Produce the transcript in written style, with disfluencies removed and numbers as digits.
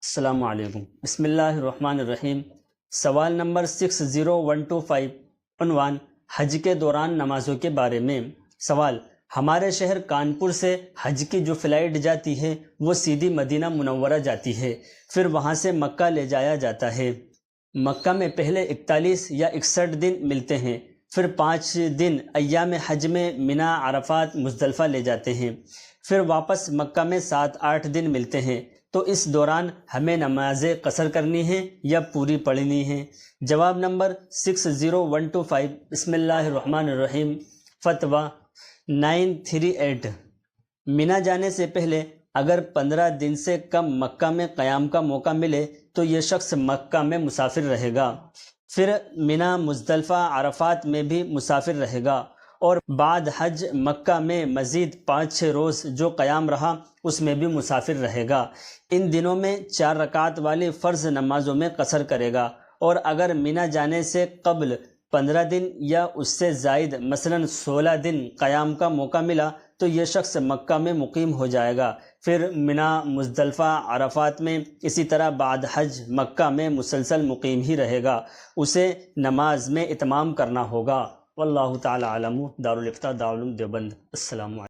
السلام علیکم۔ بسم اللہ الرحمن الرحیم۔ سوال نمبر 60125، عنوان حج کے دوران نمازوں کے بارے میں۔ سوال: ہمارے شہر کانپور سے حج کی جو فلائٹ جاتی ہے وہ سیدھی مدینہ منورہ جاتی ہے، پھر وہاں سے مکہ لے جایا جاتا ہے۔ مکہ میں پہلے 41 یا 61 دن ملتے ہیں، پھر 5 دن ایام حج میں منی، عرفات، مزدلفہ لے جاتے ہیں، پھر واپس مکہ میں 7-8 دن ملتے ہیں۔ تو اس دوران ہمیں نماز قصر کرنی ہے یا پوری پڑھنی ہے؟ جواب نمبر 60125، بسم اللہ الرحمن الرحیم۔ فتویٰ 938، منی جانے سے پہلے اگر 15 دن سے کم مکہ میں قیام کا موقع ملے تو یہ شخص مکہ میں مسافر رہے گا، پھر منی، مزدلفہ، عرفات میں بھی مسافر رہے گا، اور بعد حج مکہ میں مزید 5-6 روز جو قیام رہا اس میں بھی مسافر رہے گا۔ ان دنوں میں 4 رکعت والی فرض نمازوں میں قصر کرے گا، اور اگر منی جانے سے قبل 15 دن یا اس سے زائد مثلاً 16 دن قیام کا موقع ملا تو یہ شخص مکہ میں مقیم ہو جائے گا، پھر منی، مزدلفہ، عرفات میں، اسی طرح بعد حج مکہ میں مسلسل مقیم ہی رہے گا۔ اسے نماز میں اتمام کرنا ہوگا۔ واللہ تعالی عالم۔ دارالفتاء دارالعلوم دیوبند۔ السلام علیکم۔